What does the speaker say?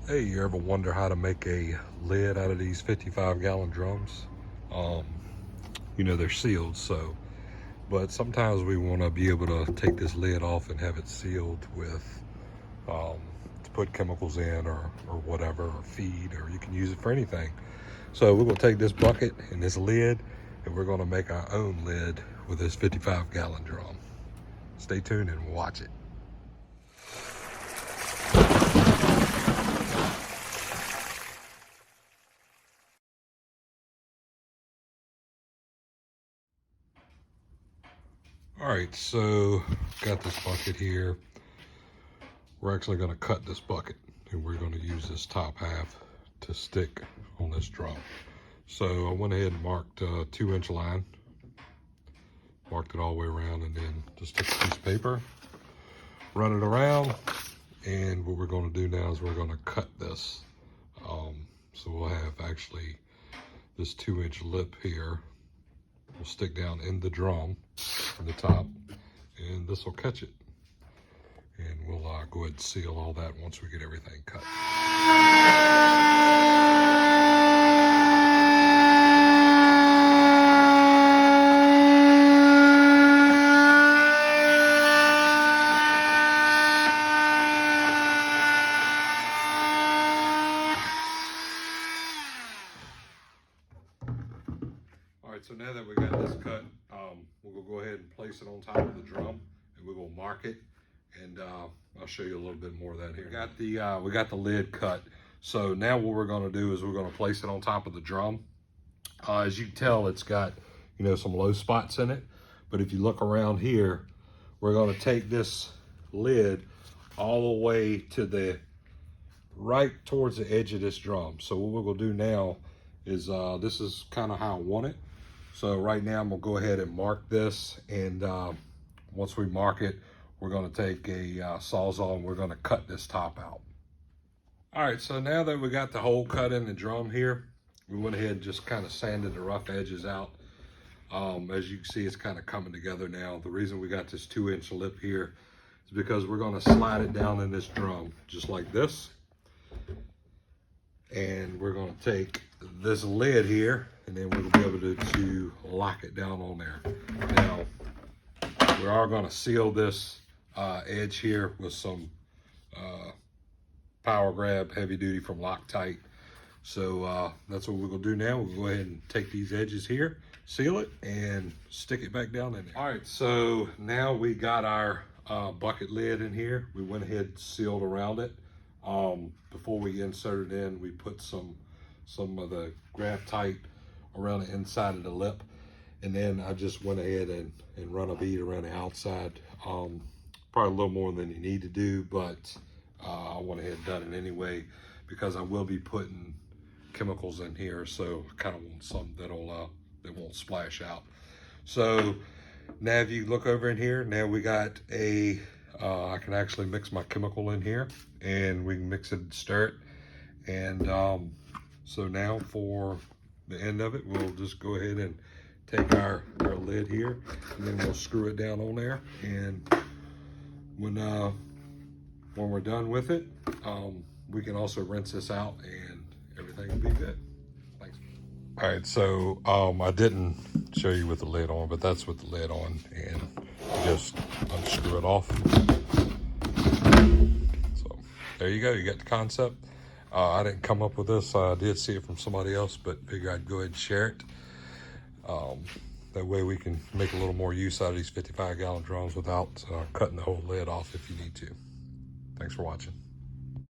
Hey, you ever wonder how to make a lid out of these 55-gallon drums? You know, they're sealed, but sometimes we want to be able to take this lid off and have it sealed with, to put chemicals in or whatever, or feed, or you can use it for anything. So we're going to take this bucket and this lid, and we're going to make our own lid with this 55-gallon drum. Stay tuned and watch it. All right, so got this bucket here. We're actually going to cut this bucket, and we're going to use this top half to stick on this drum. So I went ahead and marked a 2-inch line, marked it all the way around, and then just took a piece of paper, run it around, and what we're going to do now is we're going to cut this. So we'll have actually this 2-inch lip here will stick down in the drum from the top, and this will catch it. And we'll go ahead and seal all that once we get everything cut. All right, so now that we got this cut, we'll go ahead and place it on top of the drum, and we will mark it, and I'll show you a little bit more of that here. We got the lid cut, so now what we're going to do is we're going to place it on top of the drum. As you can tell, it's got, you know, some low spots in it, but if you look around here, we're going to take this lid all the way to the right towards the edge of this drum. So what we're going to do now is this is kind of how I want it. So right now I'm gonna go ahead and mark this, and once we mark it, we're gonna take a Sawzall and we're gonna cut this top out. All right, so now that we got the hole cut in the drum here, we went ahead and just kind of sanded the rough edges out. As you can see, it's kind of coming together now. The reason we got this 2-inch lip here is because we're gonna slide it down in this drum, just like this. And we're gonna take this lid here, and then we'll be able to lock it down on there. Now, we are gonna seal this edge here with some Power Grab heavy duty from Loctite. So that's what we're gonna do now. We'll go ahead and take these edges here, seal it, and stick it back down in there. All right, so now we got our bucket lid in here. We went ahead and sealed around it. Before we inserted in, we put some of the Grab-Tite around the inside of the lip, and then I just went ahead and run a bead around the outside. Probably a little more than you need to do, but I went ahead and done it anyway because I will be putting chemicals in here, so I kind of want something that won't splash out. So now if you look over in here, now we got a I can actually mix my chemical in here, and we can mix it and stir it. And so now for the end of it, we'll just go ahead and take our lid here, and then we'll screw it down on there. And when we're done with it, we can also rinse this out, and everything will be good. Thanks. All right, so I didn't show you with the lid on, but that's with the lid on, and just unscrew it off. So there you go, you got the concept. I didn't come up with this, I did see it from somebody else, but figure I'd go ahead and share it. That way we can make a little more use out of these 55-gallon drums without cutting the whole lid off if you need to. Thanks for watching.